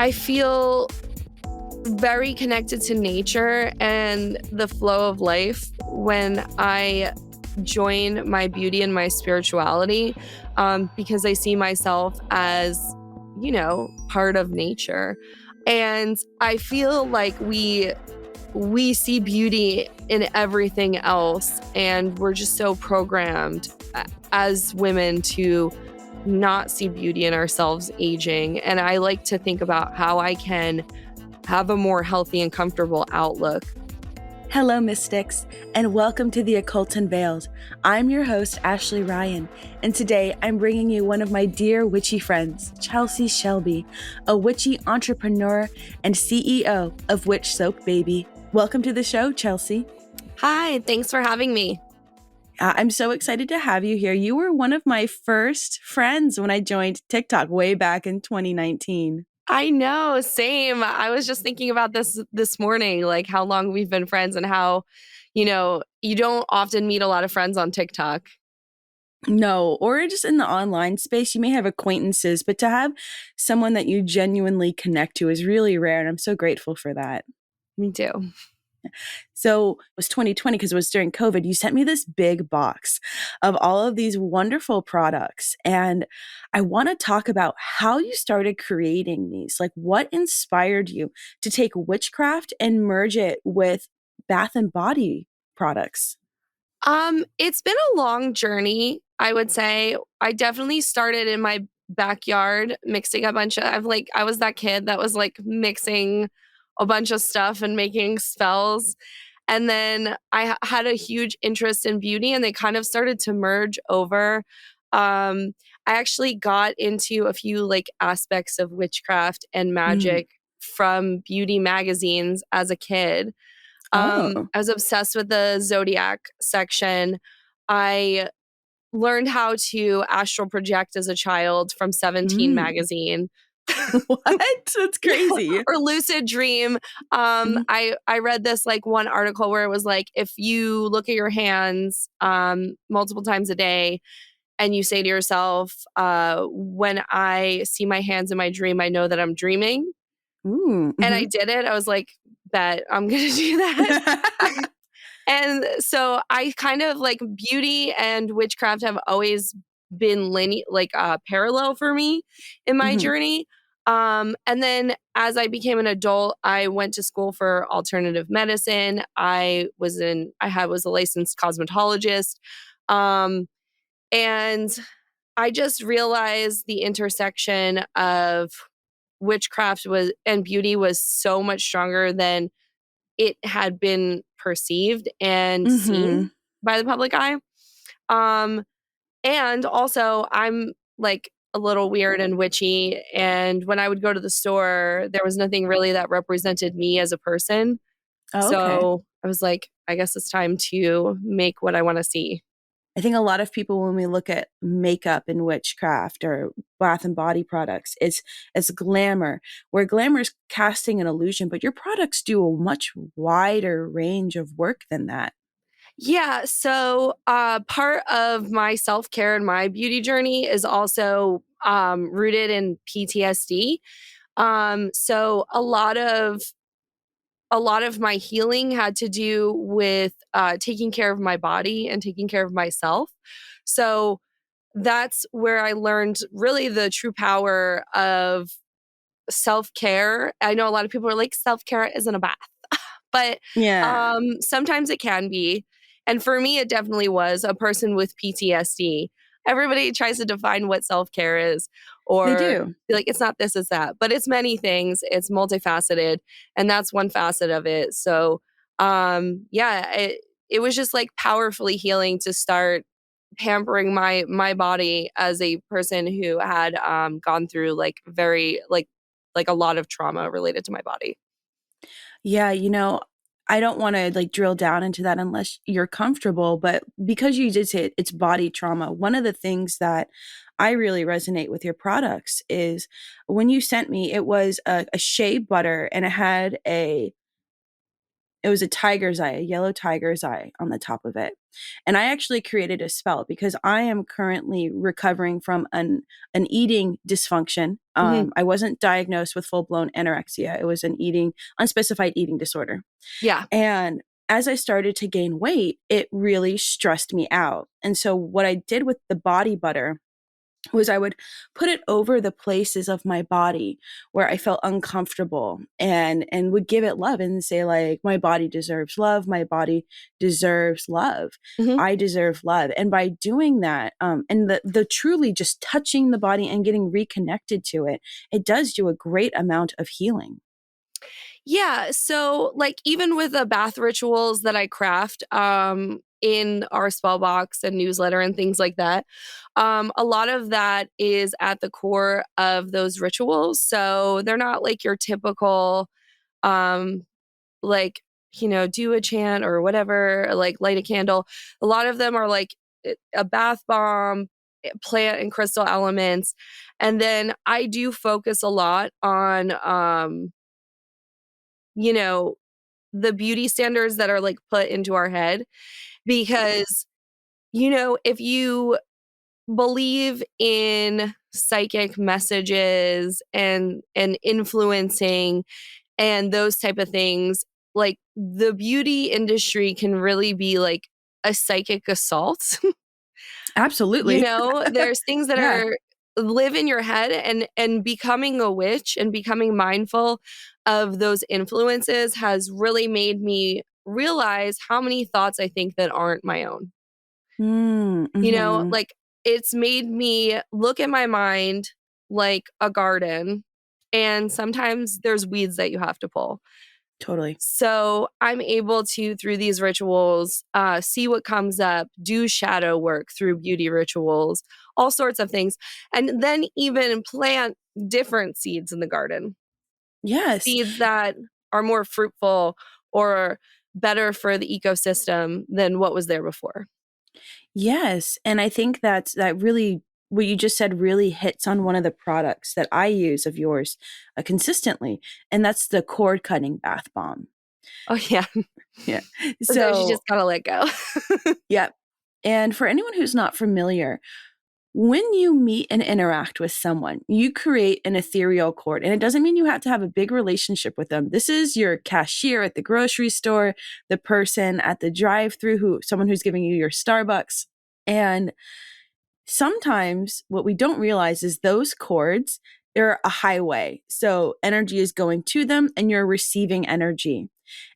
I feel very connected to nature and the flow of life when I join my beauty and my spirituality, because I see myself as, part of nature. And I feel like we see beauty in everything else, and we're just so programmed as women to not see beauty in ourselves aging. And I like to think about how I can have a more healthy and comfortable outlook. Hello, Mystics, and welcome to the Occult Unveiled. I'm your host, Ashley Ryan, and today I'm bringing you one of my dear witchy friends, Chelsea Selby, a witchy entrepreneur and CEO of Witch Soak Baby. Welcome to the show, Chelsea. Hi, thanks for having me. I'm so excited to have you here. You were one of my first friends when I joined TikTok way back in 2019. I know, same. I was just thinking about this morning, like how long we've been friends and how, you don't often meet a lot of friends on TikTok. No, or just in the online space, you may have acquaintances, but to have someone that you genuinely connect to is really rare, and I'm so grateful for that. Me too. So it was 2020 because it was during COVID. You sent me this big box of all of these wonderful products. And I want to talk about how you started creating these. Like, what inspired you to take witchcraft and merge it with bath and body products? It's been a long journey, I would say. I definitely started in my backyard mixing a bunch of, I was that kid that was like mixing a bunch of stuff and making spells. And then I had a huge interest in beauty and they kind of started to merge over. I actually got into a few like aspects of witchcraft and magic from beauty magazines as a kid. I was obsessed with the zodiac section. I learned how to astral project as a child from 17 magazine. What? That's crazy. Or lucid dream. I read this like one article where it was like, if you look at your hands multiple times a day and you say to yourself, when I see my hands in my dream, I know that I'm dreaming. And I did it. I was like, bet I'm going to do that. And so I kind of like beauty and witchcraft have always been parallel for me in my journey. And then as I became an adult, I went to school for alternative medicine. I was a licensed cosmetologist. And I just realized the intersection of witchcraft and beauty was so much stronger than it had been perceived and seen by the public eye. And also I'm like a little weird and witchy. And when I would go to the store, there was nothing really that represented me as a person. So I was like, I guess it's time to make what I want to see. I think a lot of people, when we look at makeup and witchcraft or bath and body products, it's glamour, where glamour is casting an illusion, but your products do a much wider range of work than that. Yeah. So part of my self-care and my beauty journey is also rooted in PTSD. So a lot of my healing had to do with taking care of my body and taking care of myself. So that's where I learned really the true power of self-care. I know a lot of people are like, self-care isn't a bath, but sometimes it can be. And for me, it definitely was. A person with PTSD, everybody tries to define what self-care is, or they do. Be like, it's not this, it's that, but it's many things. It's multifaceted, and that's one facet of it. So, it was just like powerfully healing to start pampering my body as a person who had gone through like very like a lot of trauma related to my body. Yeah, I don't want to like drill down into that unless you're comfortable, but because you did say it's body trauma, one of the things that I really resonate with your products is when you sent me, it was a shea butter and it had a It was a tiger's eye, a yellow tiger's eye on the top of it. And I actually created a spell because I am currently recovering from an eating dysfunction. Mhm. I wasn't diagnosed with full blown anorexia. It was an unspecified eating disorder. Yeah. And as I started to gain weight, it really stressed me out. And so what I did with the body butter was I would put it over the places of my body where I felt uncomfortable, and would give it love and say, like, my body deserves love, my body deserves love, Mhm. I deserve love. And by doing that, and the truly just touching the body and getting reconnected to it, it does do a great amount of healing. Yeah, so, like, even with the bath rituals that I craft, in our spell box and newsletter and things like that, a lot of that is at the core of those rituals, so they're not like your typical, um, like, do a chant or whatever, or, like, light a candle. A lot of them are, like, a bath bomb, plant and crystal elements, and then I do focus a lot on, you know, the beauty standards that are, like, put into our head because, if you believe in psychic messages and influencing and those type of things, like, the beauty industry can really be like a psychic assault. Absolutely. There's things that Yeah. are live in your head, and becoming a witch and becoming mindful of those influences has really made me realize how many thoughts I think that aren't my own. Mm-hmm. Like, it's made me look at my mind like a garden, and sometimes there's weeds that you have to pull. Totally. So I'm able to, through these rituals, see what comes up, do shadow work through beauty rituals, all sorts of things, and then even plant different seeds in the garden, Yes. seeds that are more fruitful or better for the ecosystem than what was there before. Yes, and I think that really what you just said really hits on one of the products that I use of yours, consistently, and that's the cord cutting bath bomb. Oh, yeah. Yeah. Sometimes you So, just gotta let go. yeah, and for anyone who's not familiar, when you meet and interact with someone, you create an ethereal cord, and it doesn't mean you have to have a big relationship with them. This is your cashier at the grocery store, the person at the drive-through, someone who's giving you your Starbucks, and sometimes what we don't realize is those cords, they're a highway. So energy is going to them and you're receiving energy.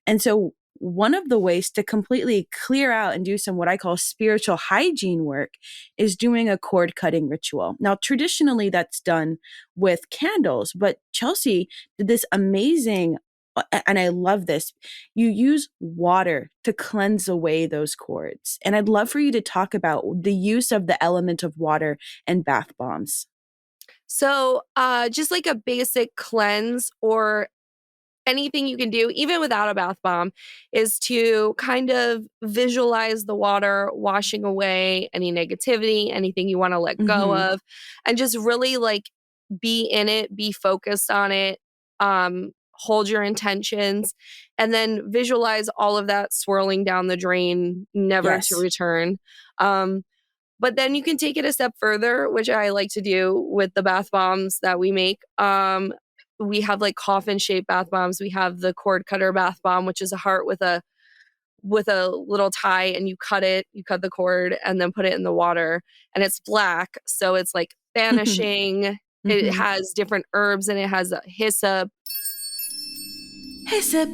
And so one of the ways to completely clear out and do some what I call spiritual hygiene work is doing a cord cutting ritual. Now, traditionally that's done with candles, but Chelsea did this amazing, and I love this. You use water to cleanse away those cords. And I'd love for you to talk about the use of the element of water and bath bombs. So, just like a basic cleanse or anything you can do, even without a bath bomb, is to kind of visualize the water washing away any negativity, anything you wanna let go Mhm. of, and just really, like, be in it, be focused on it, hold your intentions, and then visualize all of that swirling down the drain, never to Yes. return. Um, but then you can take it a step further, which I like to do with the bath bombs that we make. We have like coffin shaped bath bombs. We have the cord cutter bath bomb, which is a heart with a little tie, and you cut the cord and then put it in the water, and it's black, so it's like banishing. It Mhm. has different herbs and it has a hyssop Hyssop,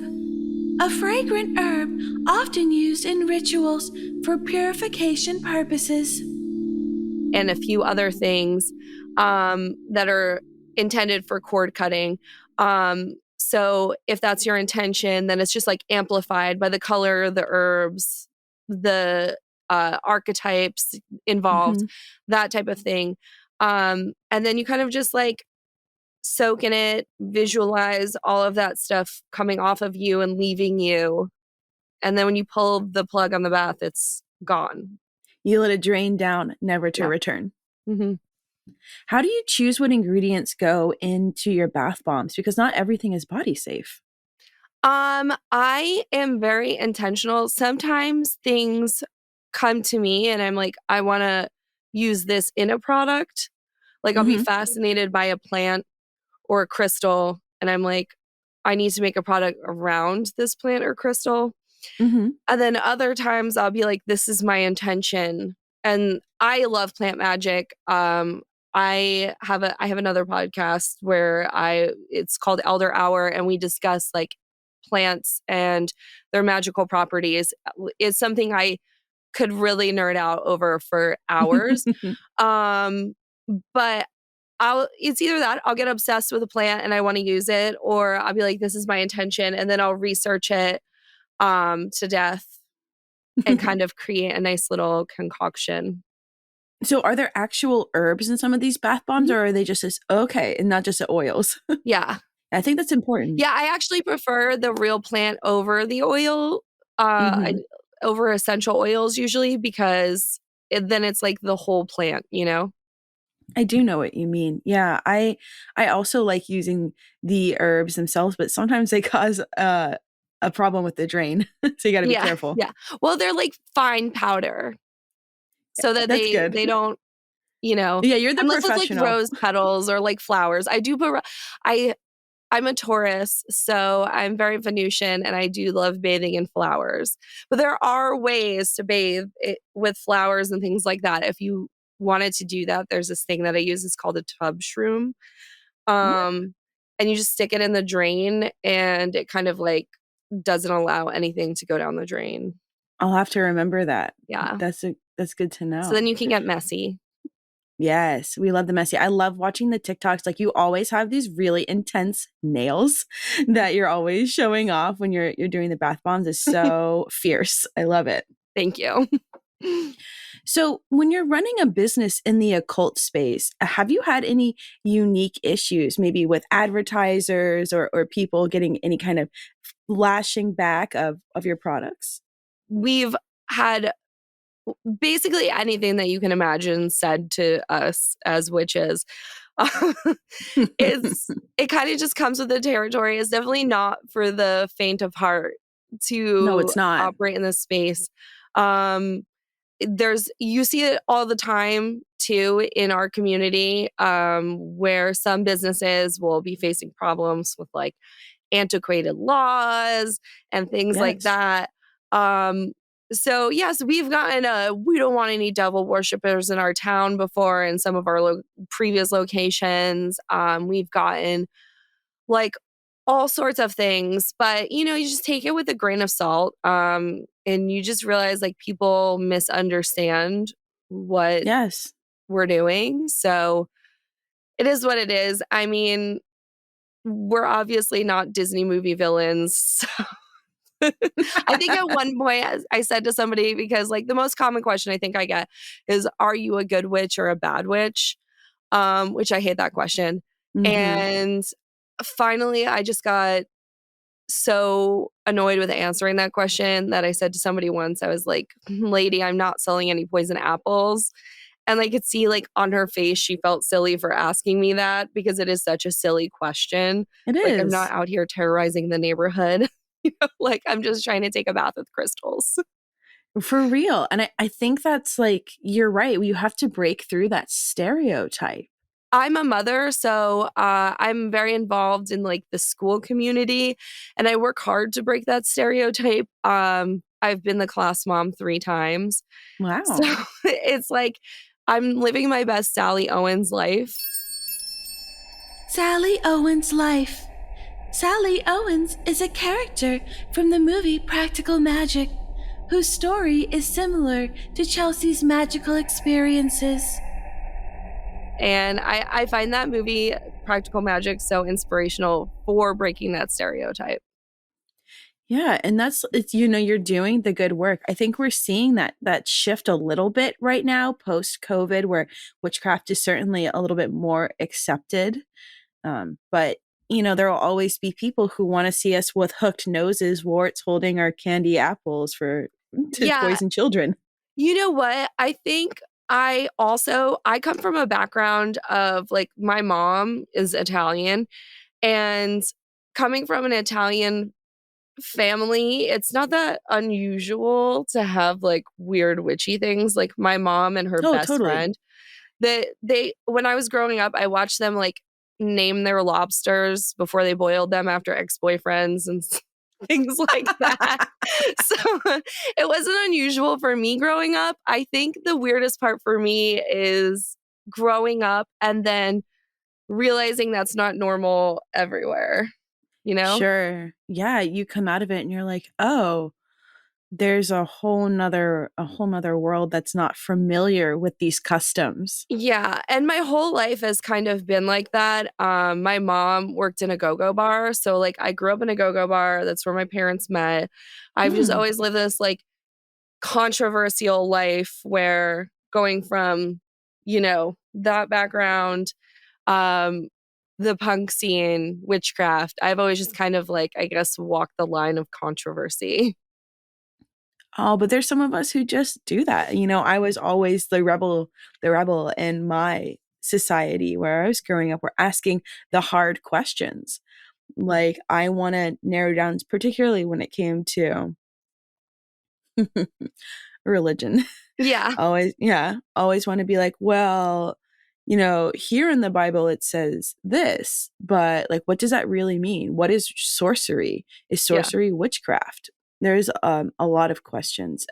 a fragrant herb often used in rituals for purification purposes. and a few other things that are intended for cord cutting. So if that's your intention, then it's just like amplified by the color, the herbs, the archetypes involved, Mhm. that type of thing. And then you kind of just like soak in it, visualize all of that stuff coming off of you and leaving you. And then when you pull the plug on the bath, it's gone. You let it drain down, never to Yeah. return. Mhm. How do you choose what ingredients go into your bath bombs? Because not everything is body safe. I am very intentional. Sometimes things come to me and I'm like, I want to use this in a product. Like I'll be Hmm. fascinated by a plant or a crystal and I'm like, I need to make a product around this plant or crystal. Hmm. And then other times I'll be like, this is my intention. And I love plant magic. I have another podcast where it's called Elder Hour and we discuss like plants and their magical properties. It's something I could really nerd out over for hours. Um, but it's either that I'll get obsessed with a plant and I want to use it, or I'll be like, this is my intention, and then I'll research it to death and kind of create a nice little concoction. So are there actual herbs in some of these bath bombs, Mhm. or are they just as okay and not just the oils? Yeah. I think that's important. Yeah, I actually prefer the real plant over the oil, I Hmm. over essential oils usually because then it's like the whole plant, you know? I do know what you mean. Yeah, I also like using the herbs themselves, but sometimes they cause a problem with the drain. So you got to be Yeah, careful. yeah. Well, they're like fine powder so that That's good. they don't, you know, Yeah, you're the unless it's like professional. rose petals or like flowers. I do put I I'm a Taurus, so I'm very Venusian and I do love bathing in flowers. But there are ways to bathe with flowers and things like that. If you wanted to do that, there's this thing that I use. It's called a tub shroom. Mm, And you just stick it in the drain and it kind of like doesn't allow anything to go down the drain. I'll have to remember that. Yeah. That's good to So then know. you can get messy. Yes, we love the messy. I love watching the TikToks. Like you always have these really intense nails that you're always showing off when you're doing the bath bombs. Is so fierce. I love it. Thank you. So, when you're running a business in the occult space, have you had any unique issues, maybe with advertisers or people getting any kind of flashing back of your products? We've had basically anything that you can imagine said to us as witches. It kind of just comes with the territory. It's definitely not for the faint of heart No, to it's not. operate in this space. Um, you see it all the time too in our community, where some businesses will be facing problems with like antiquated laws and things like Yes, that. Um, so yes, we've gotten we don't want any devil worshippers in our town before in some of our previous locations. We've gotten like all sorts of things, but you know, you just take it with a grain of salt. And you just realize like people misunderstand what yes. we're doing. So it is what it is. I mean, we're obviously not Disney movie villains. I think at one point I said to somebody, because like the most common question I think I get is, are you a good witch or a bad witch? Which I hate that question. Hmm. And finally, I just got so annoyed with answering that question that I said to somebody once, I was like, lady, I'm not selling any poison apples. And I could see like on her face, she felt silly for asking me that because it is such a silly question. It Like, I'm not is. out here terrorizing the neighborhood. Like, I'm just trying to take a bath with crystals. For real. And I think that's like, you're right. You have to break through that stereotype. I'm a mother, so I'm very involved in like the school community, and I work hard to break that stereotype. I've been the class mom 3 times, so Wow. it's like I'm living my best Sally Owens life. Sally Owens' life. Sally Owens is a character from the movie Practical Magic, whose story is similar to Chelsea's magical experiences. And I find that movie, Practical Magic, so inspirational for breaking that stereotype. Yeah, and that's it's you're doing the good work. I think we're seeing that shift a little bit right now post COVID where witchcraft is certainly a little bit more accepted. But there will always be people who want to see us with hooked noses, warts holding our candy apples for to Yeah, poison children. you know what? I think I come from a background of like my mom is Italian, and coming from an Italian family, it's not that unusual to have like weird witchy things. Like my mom and her Oh, best totally. friend, when I was growing up, I watched them like name their lobsters before they boiled them after ex-boyfriends and things like that. So it wasn't unusual for me growing up. I think the weirdest part for me is growing up and then realizing that's not normal everywhere, you know? Sure. Yeah, you come out of it and you're like, "Oh, there's a whole nother world that's not familiar with these customs." Yeah, and my whole life has kind of been like that. My mom worked in a go-go bar, so, like, I grew up in a go-go bar, that's where my parents met. I've just Mm. always lived this, like, controversial life where going from, that background, um, the punk scene, witchcraft, I've always just kind of, like, I guess, walked the line of controversy. Oh, but there's some of us who just do that. I was always the rebel in my society where I was growing up. We're asking the hard questions. Like, I wanna narrow down, particularly when it came to religion. Yeah. Always, yeah, always wanna be like, "Well, here in the Bible it says this, but, like, what does that really mean? What is sorcery? Is Yeah. sorcery witchcraft?" There's, a lot of questions.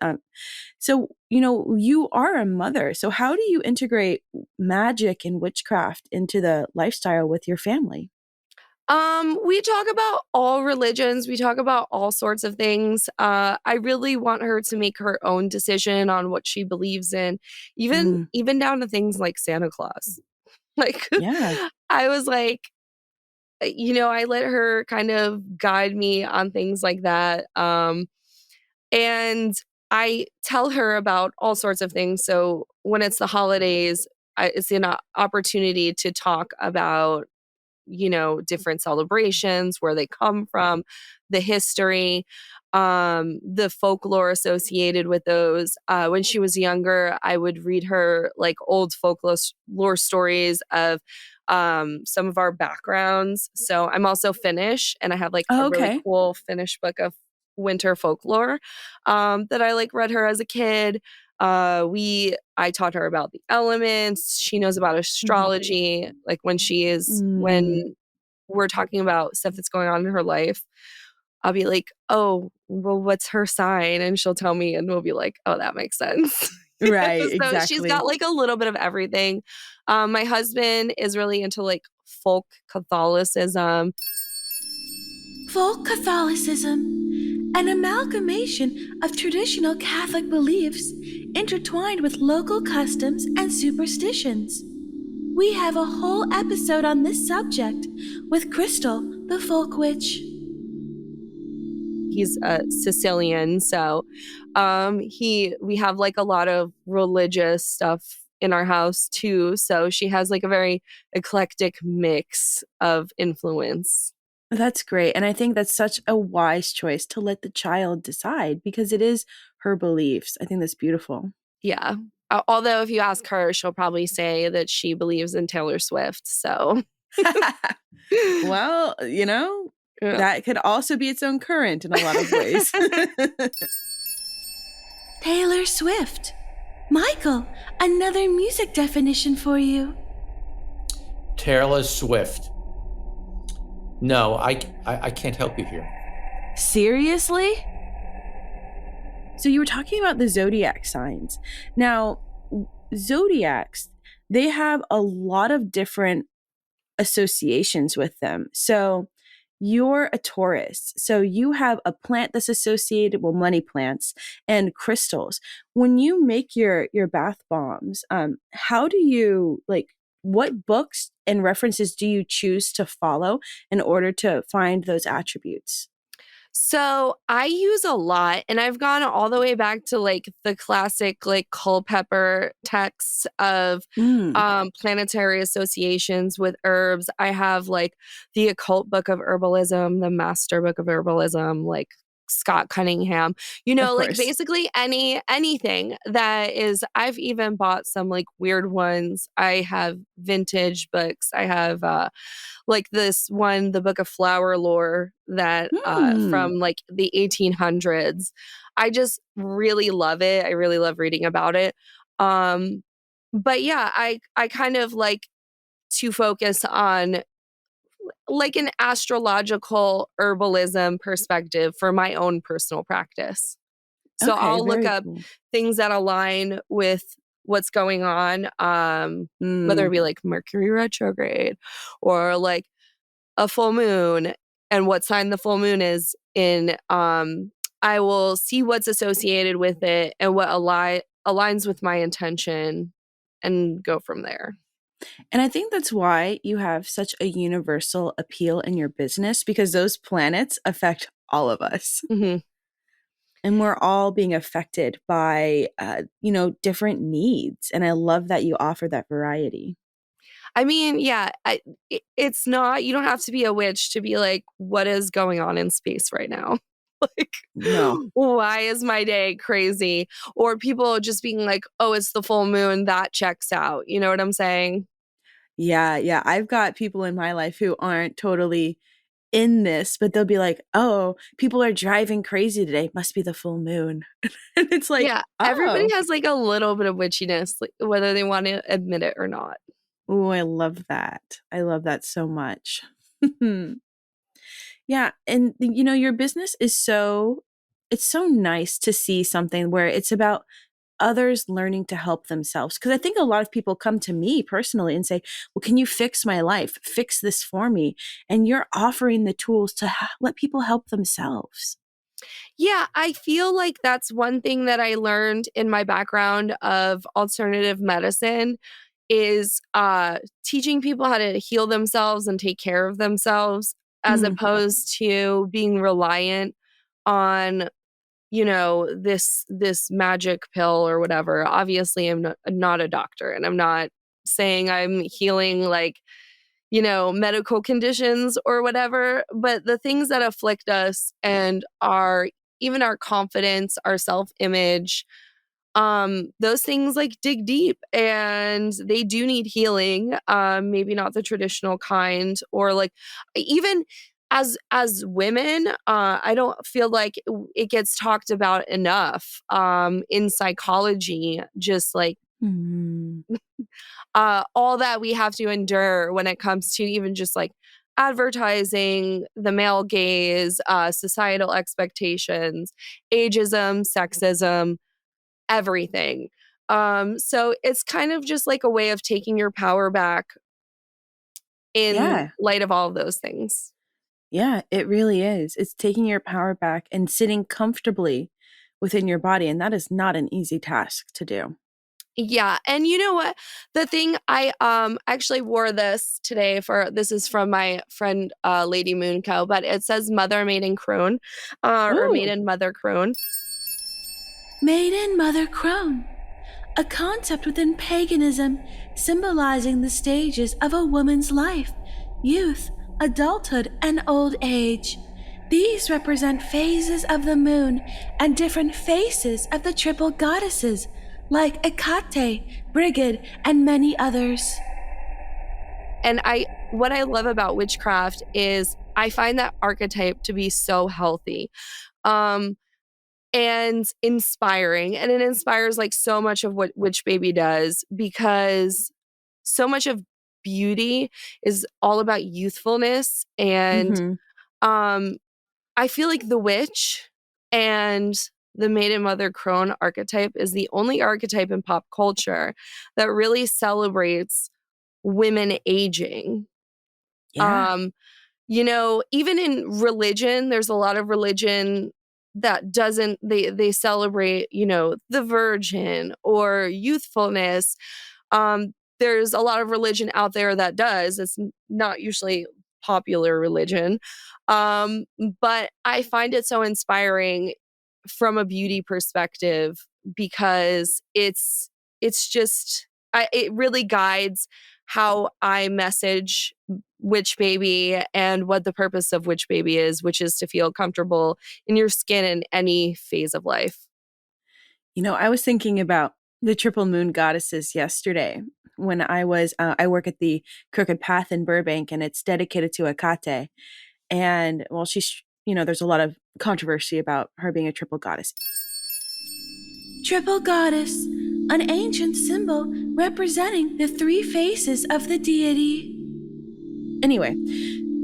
So, you are a mother, so how do you integrate magic and witchcraft into the lifestyle with your family? We talk about all religions. We talk about all sorts of things. I really want her to make her own decision on what she believes in, even Mm, even down to things like Santa Claus. Like, yeah. I was like, I let her kind of guide me on things like that. And I tell her about all sorts of things. So when it's the holidays, it's an opportunity to talk about different celebrations, where they come from, the history, the folklore associated with those. When she was younger, I would read her like old folklore lore stories of some of our backgrounds. So I'm also Finnish, and I have like a Oh, really okay. cool Finnish book of winter folklore that I like read her as a kid. I taught her about the elements. She knows about Mhm. astrology. Like Mm, when we're talking about stuff that's going on in her life, I'll be like, "Oh, well, what's her sign?" And she'll tell me, and we'll be like, "Oh, that makes sense." right, So she's got exactly. like a little bit of everything. My husband is really into like folk Catholicism. Folk Catholicism, an amalgamation of traditional Catholic beliefs intertwined with local customs and superstitions. We have a whole episode on this subject with Crystal, the folk witch. He's a Sicilian, so we have like a lot of religious stuff in our house too. So she has like a very eclectic mix of influence. That's great, and I think that's such a wise choice to let the child decide because it is her beliefs. I think that's beautiful. Yeah. Although if you ask her, she'll probably say that she believes in Taylor Swift. So Well, yeah. that could also be its own current in a lot of ways. Taylor Swift. Michael, another music definition for you. Taylor Swift. No, I can't help you here. Seriously? So you were talking about the zodiac signs. Now, zodiacs, they have a lot of different associations with them. So you're a Taurus. So you have a plant that's associated with money plants and crystals. When you make your bath bombs, how do you like what books and references do you choose to follow in order to find those attributes? So I use a lot, and I've gone all the way back to like the classic like Culpeper texts of Mm. planetary associations with herbs. I have like the occult book of herbalism, the master book of herbalism, like Scott Cunningham, Of like course. basically anything that is. I've even bought some like weird ones. I have vintage books. I have like this one, the Book of Flower Lore, that Hmm. from like the 1800s. I just really love it. I really love reading about it. But yeah, I kind of like to focus on like an astrological herbalism perspective for my own personal practice. So Okay, I'll look very up cool. things that align with what's going on, whether it Mm. be like Mercury retrograde or like a full moon and what sign the full moon is in. I will see what's associated with it and what aligns with my intention and go from there. And I think that's why you have such a universal appeal in your business, because those planets affect all of us. Hmm. And we're all being affected by, different needs. And I love that you offer that variety. I mean, yeah, it's not, you don't have to be a witch to be like, what is going on in space right now? Like, No. why is my day crazy? Or people just being like, oh, it's the full moon, that checks out. You know what I'm saying? Yeah, yeah. I've got people in my life who aren't totally in this, but they'll be like, "Oh, people are driving crazy today. Must be the full moon." And it's like, Yeah, everybody "Oh, has like a little bit of witchiness, like, whether they want to admit it or not. oh, I love that. I love that so much." Yeah, and your business is it's so nice to see something where it's about others learning to help themselves. Because I think a lot of people come to me personally and say, well, can you fix my life? Fix this for me. And you're offering the tools to let people help themselves. Yeah, I feel like that's one thing that I learned in my background of alternative medicine is teaching people how to heal themselves and take care of themselves as Mm. opposed to being reliant on this magic pill or whatever. Obviously I'm not a doctor and I'm not saying I'm healing like medical conditions or whatever, but the things that afflict us and even our confidence, our self-image, those things like dig deep and they do need healing. Maybe not the traditional kind, or like even as women, I don't feel like it gets talked about enough in psychology, just like Mm. all that we have to endure when it comes to even just like advertising, the male gaze, societal expectations, ageism, sexism, everything. So it's kind of just like a way of taking your power back in Yeah. light of all of those things. Yeah, it really is. It's taking your power back and sitting comfortably within your body. And that is not an easy task to do. Yeah, and you know what? The thing I actually wore this today for this is from my friend Lady Moonco, but it says Mother Maiden Crone, or Ooh. Maiden Mother Crone. Maiden Mother Crone, a concept within paganism symbolizing the stages of a woman's life: youth, adulthood, and old age. These represent phases of the moon and different faces of the triple goddesses, like Hecate, Brigid, and many others. And what I love about witchcraft is I find that archetype to be so healthy. Um and inspiring, and it inspires like so much of what Witch Baby does, because so much of beauty is all about youthfulness. And Mm-hmm. um I feel like the witch and the maiden mother crone archetype is the only archetype in pop culture that really celebrates women aging. Yeah. um Even in religion, there's a lot of religion that doesn't, they celebrate, the virgin or youthfulness. There's a lot of religion out there that does. It's not usually popular religion. Um, but I find it so inspiring from a beauty perspective because it's just it really guides how I message Witch Baby and what the purpose of Witch Baby is, which is to feel comfortable in your skin in any phase of life. I was thinking about the triple moon goddesses yesterday when I work at the Crooked Path in Burbank, and it's dedicated to Akate. And well, there's a lot of controversy about her being a triple goddess. Triple goddess, an ancient symbol representing the three faces of the deity. Anyway,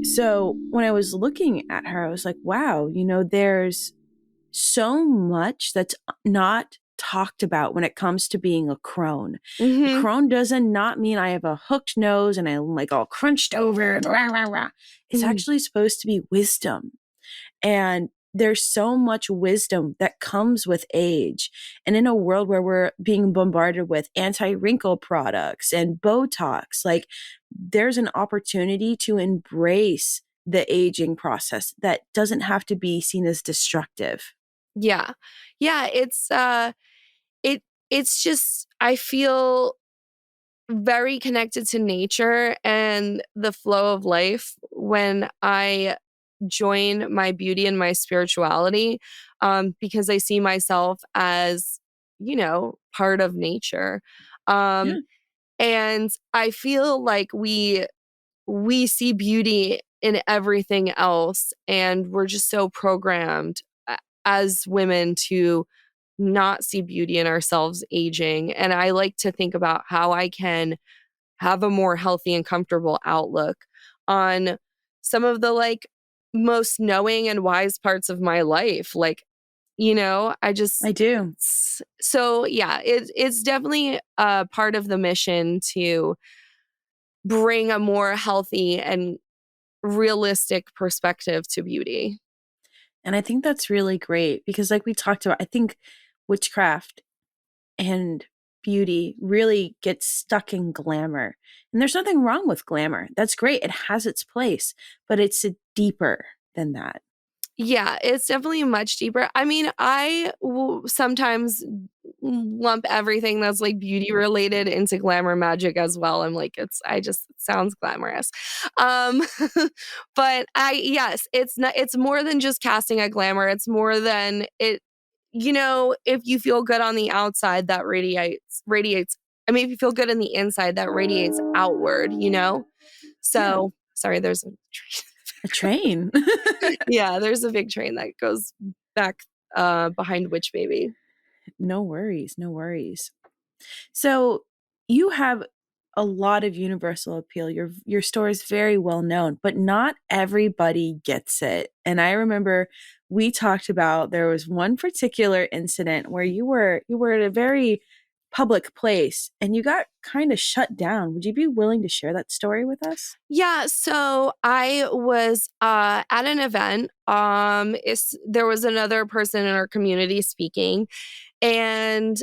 so when I was looking at her, I was like, wow, there's so much that's not talked about when it comes to being a crone. A crone doesn't not mean I have a hooked nose and I'm like all crunched over and rah, rah, rah. It's actually supposed to be wisdom. And there's so much wisdom that comes with age. And in a world where we're being bombarded with anti-wrinkle products and Botox, like there's an opportunity to embrace the aging process that doesn't have to be seen as destructive. Yeah. Yeah. It's just, I feel very connected to nature and the flow of life when I join my beauty and my spirituality, because I see myself as, part of nature. Yeah. And I feel like we see beauty in everything else, and we're just so programmed as women to not see beauty in ourselves aging. And I like to think about how I can have a more healthy and comfortable outlook on some of the most knowing and wise parts of my life. I do. So yeah, it's definitely a part of the mission to bring a more healthy and realistic perspective to beauty. And I think that's really great because, like we talked about, I think witchcraft and beauty really gets stuck in glamour. And there's nothing wrong with glamour. That's great. It has its place, but it's deeper than that. Yeah, it's definitely much deeper. I mean, I sometimes lump everything that's beauty related into glamour magic as well. I'm like, it sounds glamorous. Um, but yes, it's more than just casting a glamour. It's more than it, if you feel good on the outside, that radiates. I mean, if you feel good in the inside, that radiates outward, So, sorry, there's a A train. yeah, there's a big train that goes back behind Witch Baby. No worries. No worries. So you have a lot of universal appeal. Your store is very well known, but not everybody gets it. And I remember we talked about there was one particular incident where you were at a very public place and you got kind of shut down. Would you be willing to share that story with us? Yeah, so I was at an event. There was another person in our community speaking, and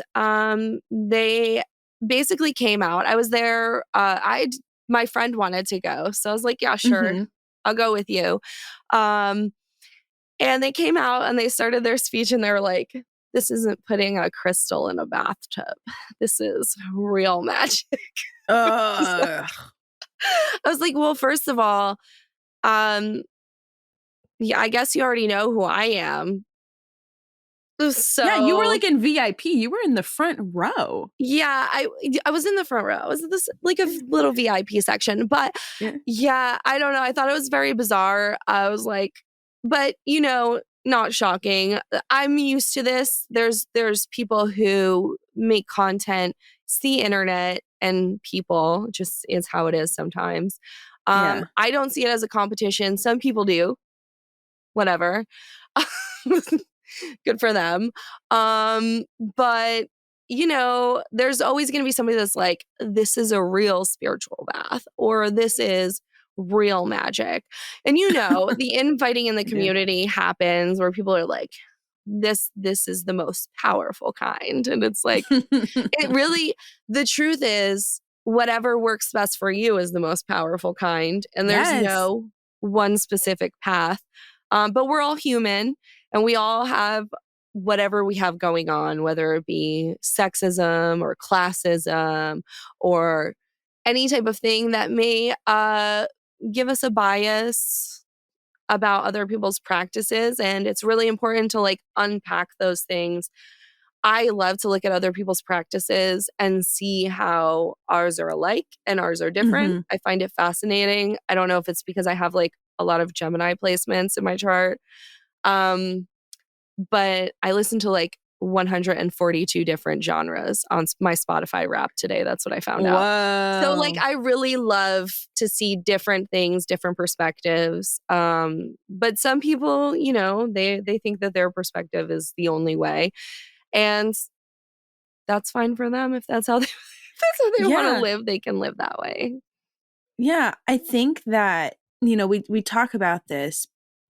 they basically came out. I was there. My friend wanted to go, so I was like, "Yeah, sure, I'll go with you." Um, and they came out and they started their speech, and they were like, "This isn't putting a crystal in a bathtub. This is real magic." Ugh. I was like, "Well, first of all, um, yeah, I guess you already know who I am." Yeah, you were So like in VIP. You were in the front row. yeah, I was in the front row. I was in this a little VIP section, but Yeah. yeah, I don't know. I thought it was very bizarre. I was like, but not shocking. I'm used to this. There's people who make content. It's the internet, and people just is how it is sometimes. Yeah. I don't see it as a competition. Some people do. Whatever. Good for them. But there's always going to be somebody that's like, this is a real spiritual bath, or this is real magic. And the infighting in the community happens where people are like, this is the most powerful kind. And it's like, it really, the truth is, whatever works best for you is the most powerful kind. And there's Yes. no one specific path. But we're all human, and we all have whatever we have going on, whether it be sexism or classism or any type of thing that may give us a bias about other people's practices. And it's really important to like unpack those things. I love to look at other people's practices and see how ours are alike and ours are different. Mhm. I find it fascinating. I don't know if it's because I have like a lot of Gemini placements in my chart. But I listen to like 142 different genres on my Spotify Wrapped today. That's what I found out. So like Whoa. I really love to see different things, different perspectives. But some people, you know, they think that their perspective is the only way. And that's fine for them. If that's how they if that's how they want to Yeah. live, they can live that way. Yeah, I think that, we talk about this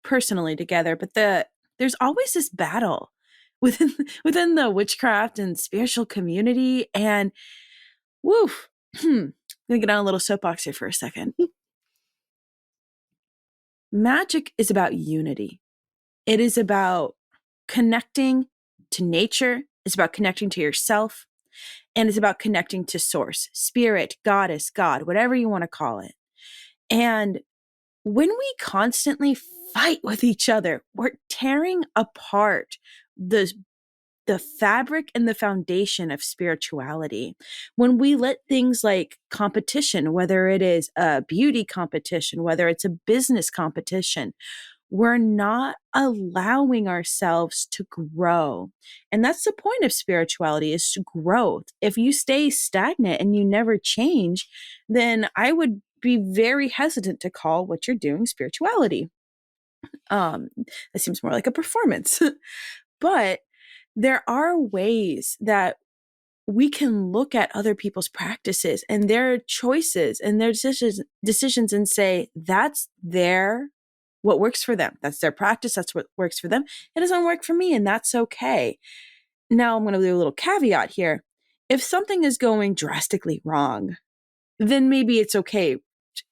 personally together, but there's always this battle within within the witchcraft and spiritual community. And woof, I'm gonna get on a little soapbox here for a second. Magic is about unity. It is about connecting to nature. It's about connecting to yourself. And it's about connecting to source, spirit, goddess, God, whatever you want to call it. And when we constantly fight with each other, we're tearing apart the the fabric and the foundation of spirituality. When we let things like competition, whether it is a beauty competition, whether it's a business competition, we're not allowing ourselves to grow. And that's the point of spirituality, is growth. If you stay stagnant and you never change, then I would be very hesitant to call what you're doing spirituality. It seems more like a performance. But there are ways that we can look at other people's practices and their choices and their decisions and say, that's what works for them. That's their practice. That's what works for them. It doesn't work for me, and that's okay. Now, I'm going to do a little caveat here. If something is going drastically wrong, then maybe it's okay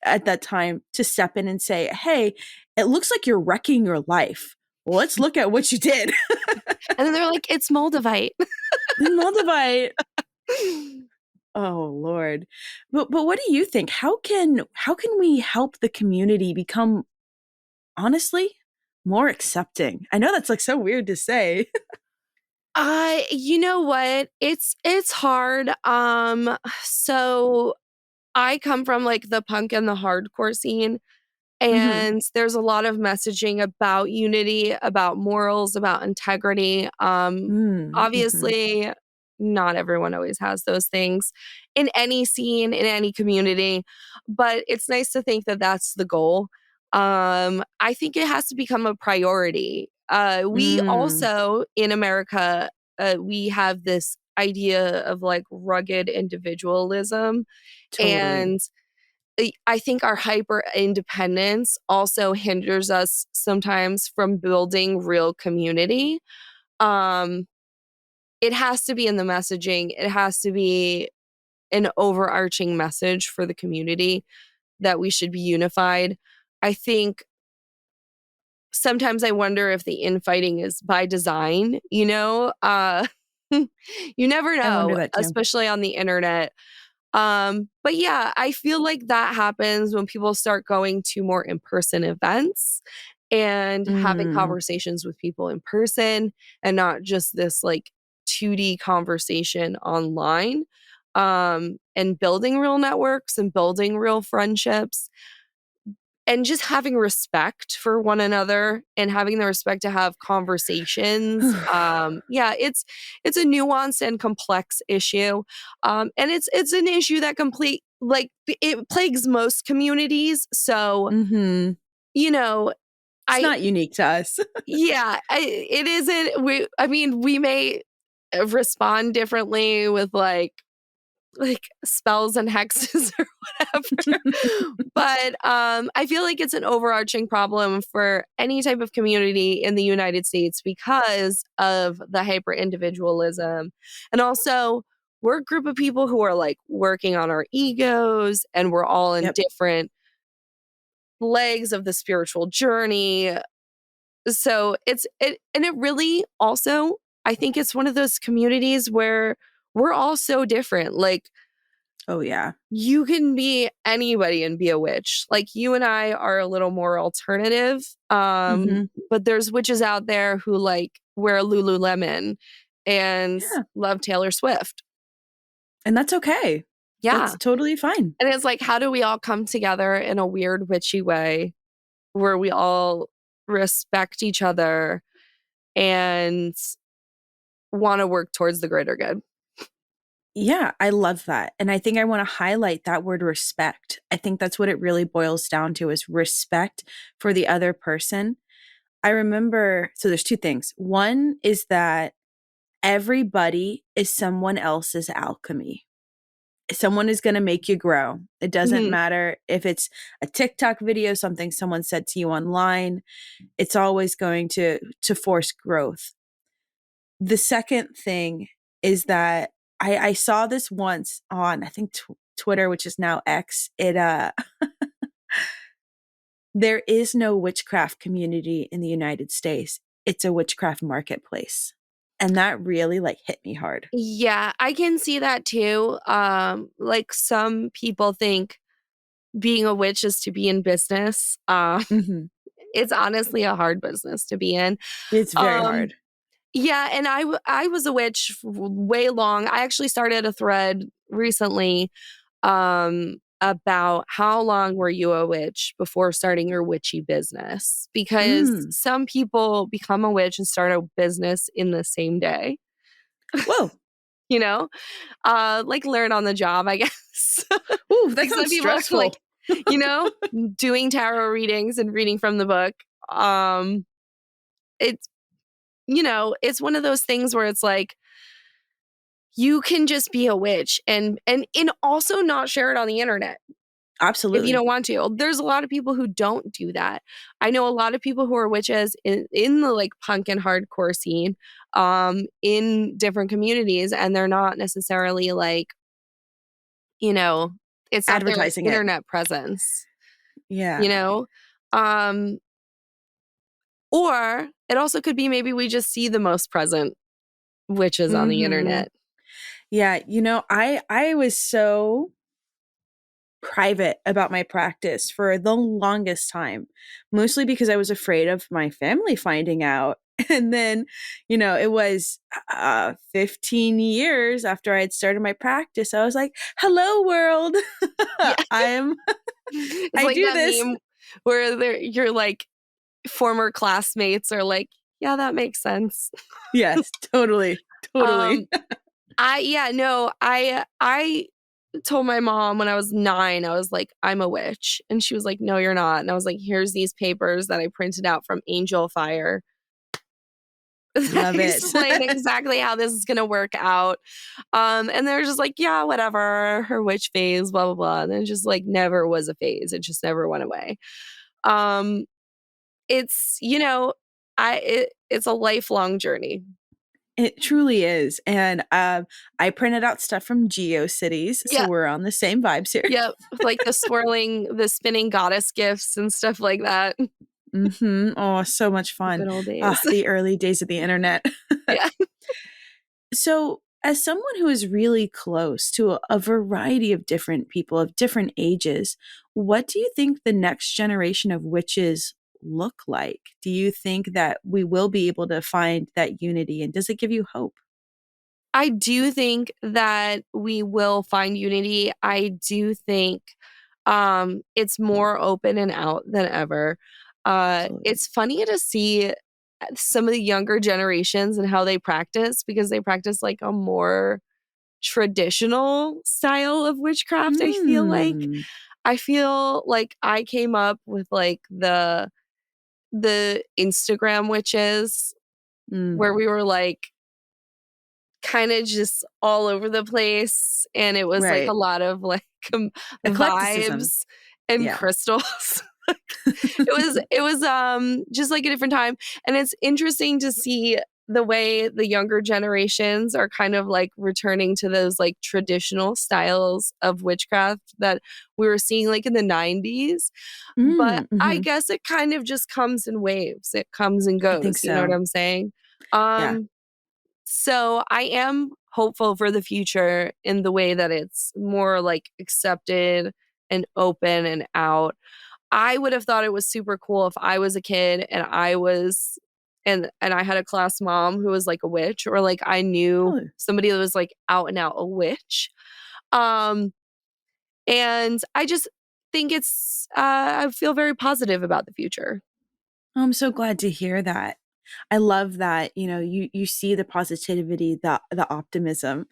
at that time to step in and say, hey, it looks like you're wrecking your life. Well, let's look at what you did. And then they're like, it's Moldavite. Moldavite. Oh Lord. But what do you think? How can we help the community become, honestly, more accepting? I know that's like so weird to say. You know what? It's hard. So I come from like the punk and the hardcore scene. Mhm. And there's a lot of messaging about unity, about morals, about integrity. Mhm. Obviously, not everyone always has those things in any scene, in any community, but it's nice to think that that's the goal. I think it has to become a priority. We Mm, also, in America, we have this idea of like rugged individualism. totally. And I think our hyper independence also hinders us sometimes from building real community. Um, it has to be in the messaging. It has to be an overarching message for the community that we should be unified. I think sometimes I wonder if the infighting is by design, you know? You never I wonder know, that too. especially on the internet. But yeah, I feel like that happens when people start going to more in-person events and having Mm, conversations with people in person and not just this like 2D conversation online. And building real networks and building real friendships and just having respect for one another and having the respect to have conversations. Yeah, it's a nuanced and complex issue. And it's an issue that it plagues most communities. So, mhm. you know, It's I not unique to us. yeah, it isn't I mean, we may respond differently with like spells and hexes or whatever. But I feel like it's an overarching problem for any type of community in the United States because of the hyper individualism. And also, we're a group of people who are like working on our egos and we're all in Yep. different legs of the spiritual journey. So and it really also, I think it's one of those communities where we're all so different. Like Oh, yeah. You can be anybody and be a witch. Like, you and I are a little more alternative. Hmm. But there's witches out there who like wear Lululemon and Yeah. love Taylor Swift. And that's okay. Yeah. That's totally fine. And it's like, how do we all come together in a weird witchy way where we all respect each other and want to work towards the greater good? Yeah, I love that. And I think I want to highlight that word respect. I think that's what it really boils down to is respect for the other person. I remember, so there's two things. One is that everybody is someone else's alchemy. Someone is going to make you grow. It doesn't Mhm. matter if it's a TikTok video, something someone said to you online. It's always going to force growth. The second thing is that I saw this once on, I think, Twitter, which is now X. There is no witchcraft community in the United States. It's a witchcraft marketplace. And that really like hit me hard. Yeah, I can see that too. Like, some people think being a witch is to be in business. Hmm. It's honestly a hard business to be in. It's very Um, hard. yeah, and I was a witch way long. I actually started a thread recently about how long were you a witch before starting your witchy business? Because Mm. some people become a witch and start a business in the same day, Whoa. you know? Like, learn on the job, I guess. Ooh, that Like, some sounds people are like, stressful. you know, doing tarot readings and reading from the book. It's, it's one of those things where it's like, you can just be a witch and also not share it on the internet if you Absolutely. don't want to. There's a lot of people who don't do that. I know a lot of people who are witches in the like punk and hardcore scene, in different communities, and they're not necessarily like, you know, it's not their like Advertising it. internet presence, you Yeah. know? Um, or it also could be maybe we just see the most present witches on the Hmm. internet. Yeah. I was so private about my practice for the longest time, mostly because I was afraid of my family finding out. And then, it was 15 years after I had started my practice, I was like, hello, world. Yeah. I'm, It's I like do that this. meme where you're like former classmates are like, yeah, that makes sense. Yes, totally. Totally. Um, I told my mom when I was 9, I was like, I'm a witch. And she was like, no, you're not. And I was like, here's these papers that I printed out from Angel Fire that Love it. explain exactly how this is gonna work out. And they're just like, yeah, whatever, her witch phase, blah, blah, blah. And it just like never was a phase. It just never went away. Um, it's, it's a lifelong journey. It truly is. And I printed out stuff from GeoCities, so Yeah. we're on the same vibes here. Yep. Like the spinning goddess gifts and stuff like that. Oh, so much fun. Good old days. Ah, the early days of the internet. Yeah. So, as someone who is really close to a variety of different people of different ages, what do you think the next generation of witches look like? Do you think that we will be able to find that unity, and does it give you hope? I do think that we will find unity. I do think it's more open and out than ever. Absolutely. It's funny to see some of the younger generations and how they practice, because they practice like a more traditional style of witchcraft. Hmm. I feel like I came up with like the Instagram witches Mm. where we were like kind of just all over the place, and it was like a Right. lot of like Eclecticism. vibes and Yeah. crystals. It was just like a different time, and it's interesting to see the way the younger generations are kind of like returning to those like traditional styles of witchcraft that we were seeing like in the 90s. But Mm, I mhm. guess it kind of just comes in waves. It comes and I think goes, you know what so. I'm saying? Yeah. Um so I am hopeful for the future in the way that it's more like accepted and open and out. I would have thought it was super cool if I was a kid and I was and I had a class mom who was like a witch, or like I knew Oh. somebody that was like out and out a witch. Um and I just think it's I feel very positive about the future. I'm so glad to hear that. I love that, you see the positivity, the optimism.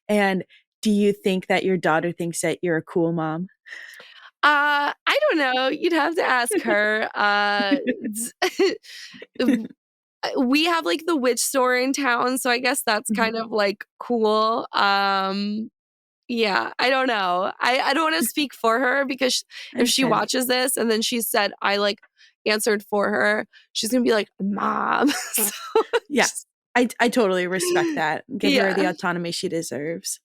And do you think that your daughter thinks that you're a cool mom? I don't know. You'd have to ask her. We have like the witch store in town, so I guess that's kind of like cool. Yeah, I don't know. I don't want to speak for her because if she Understand. watches this and then she said I like answered for her, she's gonna be like, "Mom." So Yeah, I totally respect that. Give her the yeah. autonomy she deserves.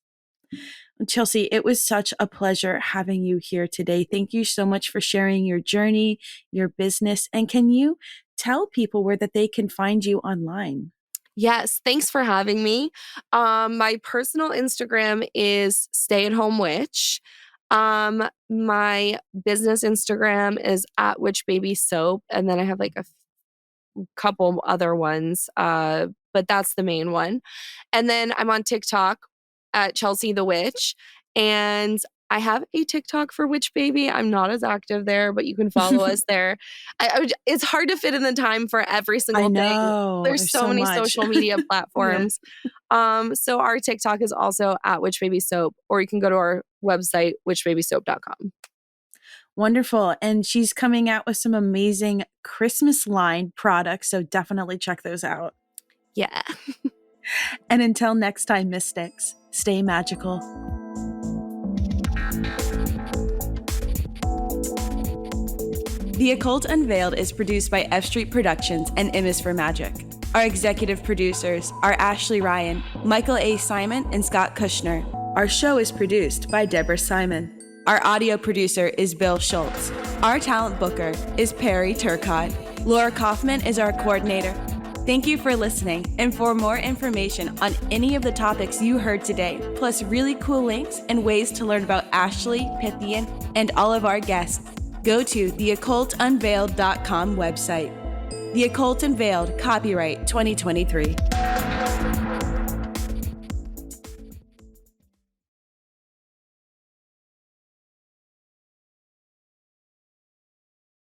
Chelsea, it was such a pleasure having you here today. Thank you so much for sharing your journey, your business, and can you tell people where that they can find you online? Yes, thanks for having me. My personal Instagram is Stay at Home Witch. My business Instagram is at Witch Baby Soap, and then I have like a couple other ones, but that's the main one. And then I'm on TikTok at Chelsea the Witch, and I have a TikTok for Witch Baby. I'm not as active there, but you can follow us there. It's hard to fit in the time for every I single thing. know. There's There's so so many much. social media Yeah. platforms. So our TikTok is also at Witch Baby Soap, or you can go to our website, witchbabysoap.com. Wonderful. And she's coming out with some amazing Christmas line products. So definitely check those out. Yeah. And until next time, Mystics, stay magical. The Occult Unveiled is produced by F Street Productions and M is for Magic. Our executive producers are Ashley Ryan, Michael A. Simon, and Scott Kushner. Our show is produced by Deborah Simon. Our audio producer is Bill Schultz. Our talent booker is Perry Turcott. Laura Kaufman is our coordinator. Thank you for listening, and for more information on any of the topics you heard today, plus really cool links and ways to learn about Ashley, Pythian, and all of our guests, go to theoccult-unveiled.com website. The Occult Unveiled, copyright 2023.